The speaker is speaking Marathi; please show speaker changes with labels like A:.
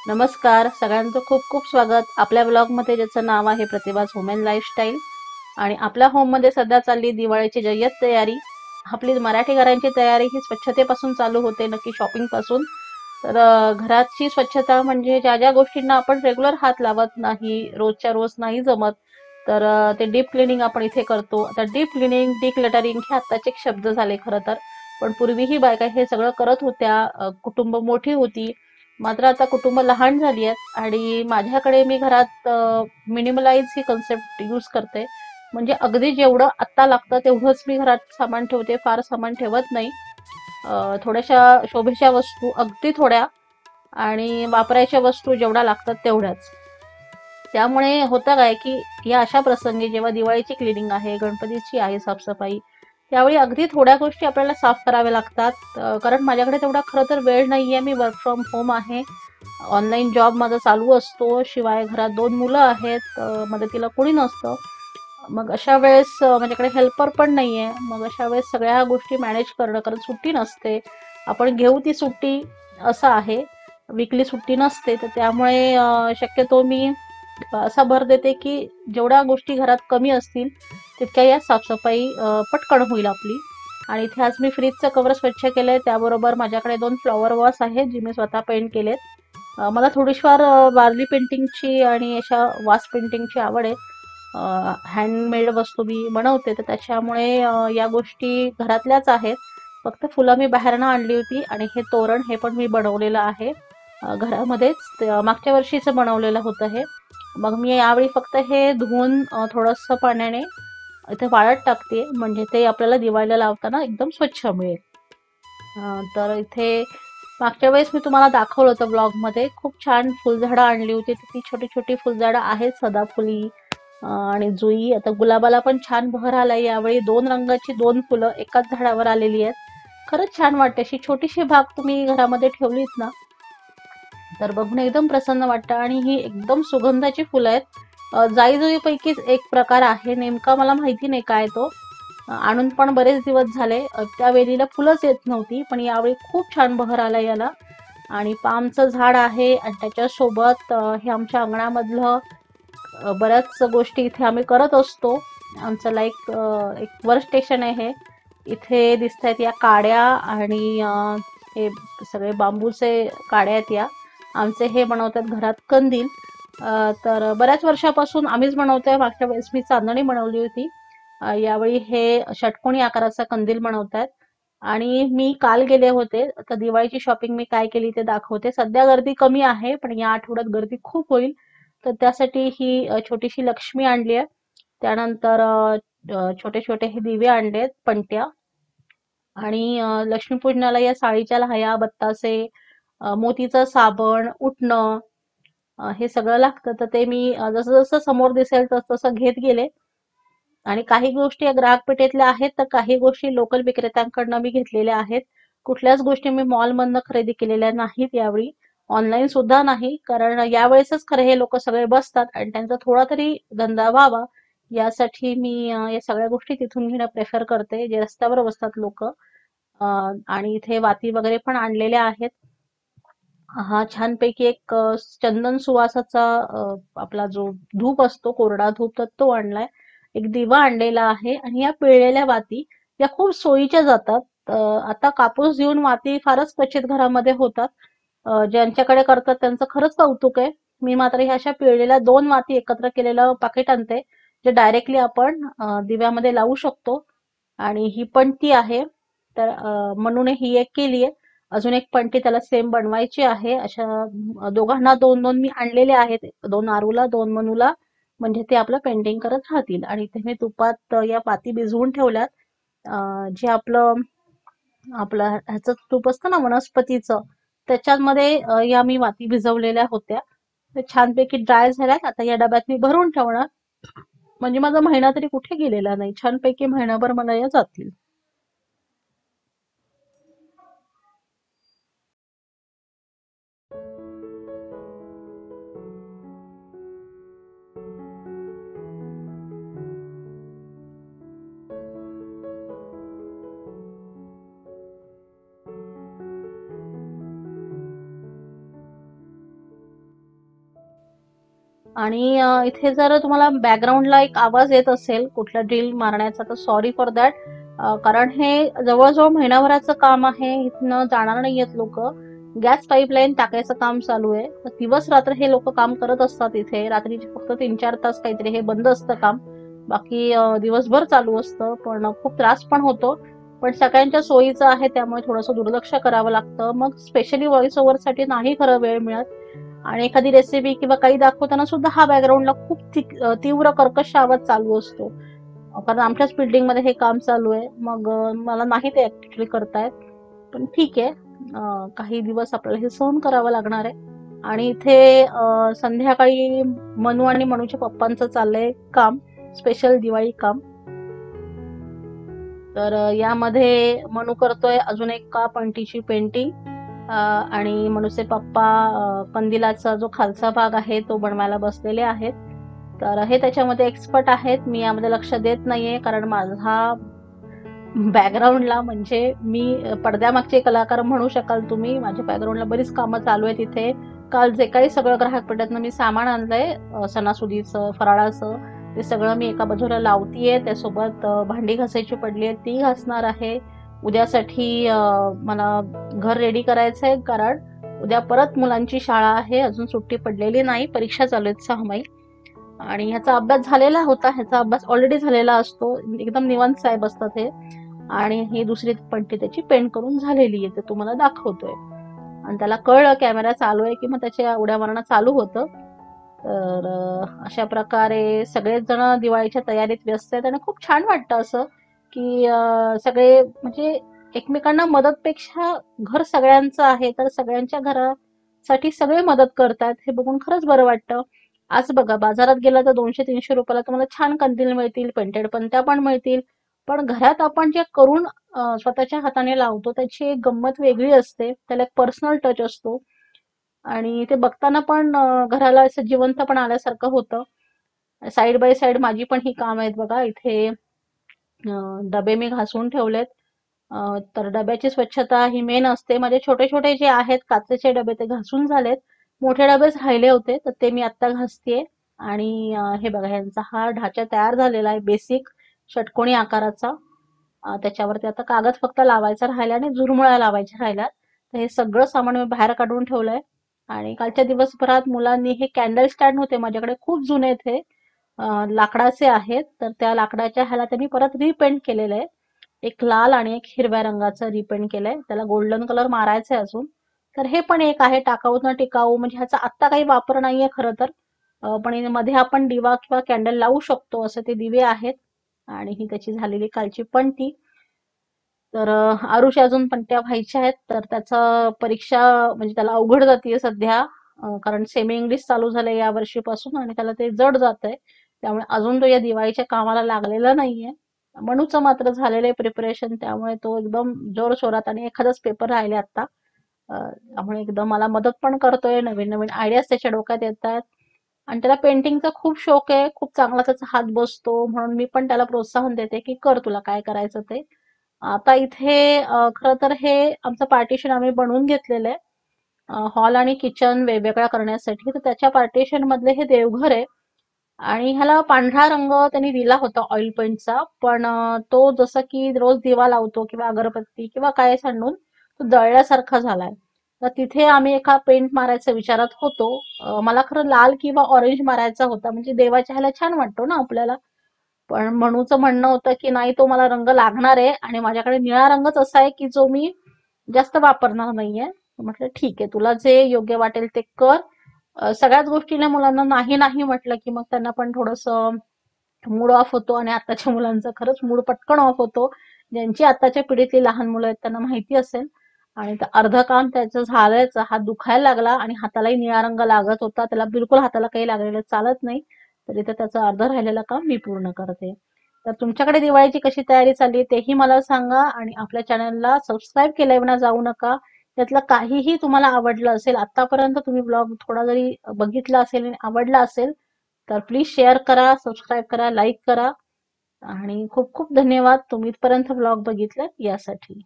A: नमस्कार, सगळ्यांचं खूप खूप स्वागत आपल्या ब्लॉगमध्ये, ज्याचं नाव आहे प्रतिभाज होम अँड लाईफस्टाईल. आणि आपल्या होममध्ये सध्या चालली दिवाळीची जय्यत तयारी. आपली मराठी घरांची तयारी ही स्वच्छतेपासून चालू होते, नक्की शॉपिंग पासून. तर घराची स्वच्छता म्हणजे ज्या ज्या गोष्टींना आपण रेग्युलर हात लावत नाही, रोजच्या रोज नाही जमत, तर ते डीप क्लिनिंग आपण इथे करतो. आता डीप क्लिनिंग, डिक्लटरिंग हे आत्ताचे एक शब्द झाले खरं तर. पण पूर्वीही बायका हे सगळं करत होत्या. कुटुंब मोठी होती, मात्र आता कुटुंब लहान झाली आहेत. आणि माझ्याकडे मी घरात मिनिमलाइज ही कन्सेप्ट यूज करते. म्हणजे अगदी जेवढं आत्ता लागतं तेवढंच मी घरात सामान ठेवते, फार सामान ठेवत नाही. थोड्याशा शोभेच्या वस्तू, अगदी थोड्या, आणि वापरायच्या वस्तू जेवढ्या लागतात तेवढ्याच. त्यामुळे होतं काय की या अशा प्रसंगी, जेव्हा दिवाळीची क्लिनिंग आहे, गणपतीची आहे साफसफाई, त्यावेळी अगदी थोड्या गोष्टी आपल्याला साफ कराव्या लागतात. कारण माझ्याकडे तेवढा खरं तर वेळ नाहीये. मी वर्क फ्रॉम होम आहे, ऑनलाईन जॉब माझा चालू असतो, शिवाय घरात 2 मुलं आहेत, मदतीला कोणी नसतं. मग अशा वेळेस माझ्याकडे हेल्पर पण नाहीये. मग अशा वेळेस सगळ्या गोष्टी मॅनेज करणं, कारण सुट्टी नसते, आपण घेऊ ती सुट्टी असं आहे, वीकली सुट्टी नसते. तर त्यामुळे शक्यतो मी असा भर देते की जेवढ्या गोष्टी घरात कमी असतील तितक्या या साफसफाई पटकन होईल आपली. आणि इथे आज मी फ्रीजचं कव्हर स्वच्छ केलंय, त्याबरोबर माझ्याकडे 2 फ्लॉवर वॉस आहेत जी मी स्वतः पेंट केलेत. मला थोडीफार वारली पेंटिंगची आणि अशा वास पेंटिंगची आवड आहे. हँडमेड वस्तू मी बनवते, तर त्याच्यामुळे या गोष्टी घरातल्याच आहेत. फक्त फुलं मी बाहेरनं आणली होती, आणि हे तोरण हे पण मी बनवलेलं आहे घरामध्येच. मागच्या वर्षीचं बनवलेलं होतं हे. मग मी यावेळी फक्त हे धुवून थोडंसं पाण्याने इथे वाळत टाकते, म्हणजे ते आपल्याला दिवाळीला लावताना एकदम स्वच्छ मिळेल. तर इथे मागच्या वेळेस मी तुम्हाला दाखवलं होतं ब्लॉगमध्ये, खूप छान फुलझाडं आणली होती. ती छोटी छोटी फुलझाडं आहेत, सदाफुली आणि जुई. आता गुलाबाला पण छान बहर आलाय यावेळी. 2 रंगाची 2 फुलं एकाच झाडावर आलेली आहेत. खरंच छान वाटते. अशी छोटीशी बाग तुम्ही घरामध्ये ठेवलीत ना, तर बघून एकदम प्रसन्न वाटतं. आणि ही एकदम सुगंधाची फुलं आहेत. जाईजुईपैकीच एक प्रकार आहे, नेमका मला माहिती नाही काय तो. आणून पण बरेच दिवस झाले. त्या वेलीला फुलंच येत नव्हती, पण यावेळी खूप छान बहर आला याला. आणि पामचं झाड आहे, आणि त्याच्यासोबत हे आमच्या अंगणामधलं बऱ्याच गोष्टी इथे आम्ही करत असतो. आमचं लाईक एक वर्क स्टेशन आहे हे. इथे दिसत आहेत या काड्या, आणि हे सगळे बांबूचे काड्या आहेत या. आमचे हे बनवतात घरात कंदील. तर बऱ्याच वर्षापासून आम्हीच बनवतोय. मागच्या वेळेस मी चांदणी बनवली होती, यावेळी हे षटकोनी आकाराचा कंदील बनवतात. आणि मी काल गेले होते, तर दिवाळीची शॉपिंग मी काय केली ते दाखवते. सध्या गर्दी कमी आहे, पण या आठवड्यात गर्दी खूप होईल. तर त्यासाठी ही छोटीशी लक्ष्मी आणली आहे. त्यानंतर छोटे छोटे हे दिवे आणलेत, पणत्या. आणि लक्ष्मीपूजनाला या साडीच्या लाह्या, बत्तासे, मोतीचं साबण, उटणं, हे सगळं लागतं. तर ते मी जसं जसं समोर दिसेल तसं तसं घेत गेले. आणि काही गोष्टी या ग्राहक पेठेतल्या आहेत, तर काही गोष्टी लोकल विक्रेत्यांकडनं मी घेतलेल्या आहेत. कुठल्याच गोष्टी मी मॉलमधनं खरेदी केलेल्या नाहीत यावेळी, ऑनलाईन सुद्धा नाही. कारण यावेळेसच खरं हे लोक सगळे बसतात, आणि त्यांचा थोडा तरी धंदा व्हावा यासाठी मी या सगळ्या गोष्टी तिथून घेणं प्रेफर करते, जे रस्त्यावर बसतात लोक. आणि इथे वाती वगैरे पण आणलेल्या आहेत. हा छानपैकी एक चंदन सुवासाचा आपला जो धूप असतो, कोरडा धूप, तर तो आणलाय. एक दिवा आणलेला आहे. आणि या पिळलेल्या वाती या खूप सोयीच्या जातात. आता कापूस देऊन वाती फारच क्वचित घरामध्ये होतात. ज्यांच्याकडे करतात त्यांचं खरंच कौतुक आहे. मी मात्र ह्या अशा पिळलेल्या 2 वाती एकत्र केलेलं पाकिट आणते, जे डायरेक्टली आपण दिव्यामध्ये लावू शकतो. आणि ही पण ती आहे. तर म्हणून ही एक केली आहे. अजून एक पणती त्याला सेम बनवायची आहे. अशा दोघांना 2-2 मी आणलेले आहेत, 2 आरूला 2 मनूला, म्हणजे ते आपलं पेंटिंग करत राहतील. आणि इथे मी तुपात या पाती भिजवून ठेवल्यात. जे आपलं आपलं ह्याचं तूप असतं ना, वनस्पतीचं, त्याच्यामध्ये या मी वाती भिजवलेल्या होत्या. ते छानपैकी ड्राय झाल्यात. आता या डब्यात मी भरून ठेवणार, म्हणजे माझा महिना तरी कुठे गेलेला नाही. छानपैकी महिनाभर मला या जातील. आणि इथे जर तुम्हाला बॅकग्राऊंडला एक आवाज येत असेल कुठला ड्रिल मारण्याचा तर सॉरी फॉर दॅट. कारण हे जवळजवळ महिनाभराचं काम आहे. इथनं जाणार नाहीयेत लोक. गॅस पाईपलाईन टाकायचं काम चालू आहे. तर दिवस रात्र हे लोक काम करत असतात इथे. रात्रीचे फक्त 3-4 तास काहीतरी हे बंद असतं काम. बाकी दिवसभर चालू असतं. पण खूप त्रास पण होतो. पण सगळ्यांच्या सोयीचं आहे त्यामुळे थोडंसं दुर्लक्ष करावं लागतं. मग स्पेशली व्हॉइस ओव्हरसाठी नाही खरं वेळ मिळत. आणि एखादी रेसिपी किंवा काही दाखवताना सुद्धा हा बॅकग्राऊंडला खूप तीव्र कर्कश आवाज चालू असतो. कारण आमच्याच बिल्डिंग मध्ये हे काम चालू आहे. मग मला नाही ते ऍक्च्युली करतायत. पण ठीक आहे. काही दिवस आपल्याला हे सहन करावं लागणार आहे. आणि इथे संध्याकाळी मनू आणि मनूच्या पप्पांचं चाललंय काम, स्पेशल दिवाळी काम. तर यामध्ये मनू करतोय अजून एक पणतीची पेंटिंग. आणि मनूचे पप्पा कंदिलाचा जो खालचा भाग आहे तो बनवायला बसलेले आहेत. तर हे त्याच्यामध्ये एक्सपर्ट आहेत. मी यामध्ये लक्ष देत नाहीये कारण माझा बॅकग्राऊंडला म्हणजे मी पडद्यामागचे कलाकार म्हणू शकाल तुम्ही. माझ्या बॅकग्राऊंडला बरीच कामं चालू आहेत इथे. काल जे काही सगळं ग्राहक पेठेतनं मी सामान आणलंय सणासुदीचं, फराळाचं, ते सगळं मी एका बाजूला लावतीये. त्यासोबत भांडी घासायची पडली आहेत ती घासणार आहे. उद्यासाठी मला घर रेडी करायचंय कारण उद्या परत मुलांची शाळा आहे. अजून सुट्टी पडलेली नाही. परीक्षा चालू आहेत 6 महिने. आणि ह्याचा अभ्यास झालेला होता. ह्याचा अभ्यास ऑलरेडी झालेला असतो. एकदम निवांत साहेब असतात हे. आणि ही दुसरी पट्टी त्याची पेंट करून झालेली आहे. ते तुम्हाला दाखवतोय. आणि त्याला कळलं कॅमेरा चालू आहे की मग त्याच्या उड्या मारणं चालू होतं. तर अशा प्रकारे सगळेच जण दिवाळीच्या तयारीत व्यस्त आहेत आणि खूप छान वाटतं असं की सगळे म्हणजे एकमेकांना मदतपेक्षा घर सगळ्यांचं आहे तर सगळ्यांच्या घरासाठी सगळे मदत करतात हे बघून खरंच बरं वाटतं. आज बघा बाजारात गेला तर 200-300 रुपयाला तुम्हाला छान कंदील मिळतील, पेंटेड पणत्या पण मिळतील. पण घरात आपण जे करून स्वतःच्या हाताने लावतो त्याची एक गंमत वेगळी असते. त्याला एक पर्सनल टच असतो. आणि ते बघताना पण घराला असं जिवंत पण आल्यासारखं होतं. साइड बाय साइड माझी पण ही काम आहेत बघा. इथे डबे मी घासून ठेवलेत. तर डब्याची स्वच्छता ही मेन असते. माझे छोटे छोटे जे आहेत काचेचे डबे ते घासून झालेत. मोठे डबेच राहिले होते तर ते मी आता घासतेय. आणि हे बघा ह्यांचा हा ढाचा तयार झालेला आहे बेसिक षटकोनी आकाराचा. त्याच्यावरती आता कागद फक्त लावायचा राहिला आणि झुरमुळ्या लावायच्या राहिल्यात. तर हे सगळं सामान मी बाहेर काढून ठेवलंय. आणि कालच्या दिवसभरात मुलांनी हे कॅन्डल स्टँड होते माझ्याकडे खूप जुने थे लाकडाचे आहेत. तर त्या लाकडाच्या ह्याला त्यांनी परत रिपेंट केलेलं आहे. एक लाल आणि एक हिरव्या रंगाचं रिपेंट केलंय. त्याला गोल्डन कलर मारायचा आहे अजून. तर हे पण एक आहे टाकाऊ न टिकाऊ म्हणजे ह्याचा आत्ता काही वापर नाहीये खरं तर. पण मध्ये आपण दिवा किंवा कॅन्डल लावू शकतो असे ते दिवे आहेत. आणि ही त्याची झालेली कालची पणती. तर आरुषी अजून पणत्या व्हायच्या आहेत. तर त्याचं परीक्षा म्हणजे त्याला अवघड जातीये सध्या. कारण सेमी इंग्लिश चालू झालंय या वर्षीपासून आणि त्याला ते जड जातंय. त्यामुळे अजून तो या दिवाळीच्या कामाला लागलेला नाहीये. मनूचं मात्र झालेलं आहे प्रिपरेशन त्यामुळे तो एकदम जोरशोरात आणि एखादाच पेपर राहिले आता. त्यामुळे एकदम मला मदत पण करतोय. नवीन नवीन आयडियाज त्याच्या डोक्यात येत आहेत. आणि त्याला पेंटिंगचा खूप शौक आहे. खूप चांगला त्याचा हात बसतो. म्हणून मी पण त्याला प्रोत्साहन देते की कर तुला काय करायचं ते. आता इथे खरं तर हे आमचं पार्टिशन आम्ही बनवून घेतलेलं आहे. हॉल आणि किचन वेगवेगळ्या करण्यासाठी. तर त्याच्या पार्टिशन मधले हे देवघर आहे. आणि ह्याला पांढरा रंग त्यांनी दिला होता ऑइल पेंटचा. पण तो जसं की रोज दिवा लावतो किंवा अगरबत्ती किंवा काय सांडून तो जळल्यासारखा झालाय. तर तिथे आम्ही एका पेंट मारायचा विचारात होतो. मला खरं लाल किंवा ऑरेंज मारायचा होता म्हणजे देवाच्या ह्याला छान वाटतो ना आपल्याला. पण मनूचं म्हणणं होतं की नाही तो मला रंग लागणार आहे आणि माझ्याकडे निळा रंगच असा आहे की जो मी जास्त वापरणार नाहीये. म्हटलं ठीक आहे तुला जे योग्य वाटेल ते कर. सगळ्याच गोष्टीला मुलांना नाही नाही म्हटलं की मग त्यांना पण थोडंसं मूड ऑफ होतो आणि आताच्या मुलांचा खरंच मूड पटकन ऑफ होतो. ज्यांची आताच्या पिढीतली लहान मुलं आहेत त्यांना माहिती असेल. आणि अर्ध काम त्याचं झालंच. हात दुखायला लागला आणि हातालाही निळा रंग लागत होता. त्याला बिलकुल हाताला काही लागलेलं चालत नाही. तर इथे त्याचं अर्ध राहिलेलं काम मी पूर्ण करते. तर तुमच्याकडे दिवाळीची कशी तयारी चालली तेही मला सांगा. आणि आपल्या चॅनलला सबस्क्राईब केल्या विना जाऊ नका. त्यातलं काहीही तुम्हाला आवडलं असेल आतापर्यंत तुम्ही ब्लॉग थोडा जरी बघितला असेल आणि आवडला असेल तर प्लीज शेअर करा, सबस्क्राईब करा, लाईक करा. आणि खूप खूप धन्यवाद तुम्ही इथपर्यंत ब्लॉग बघितलात यासाठी.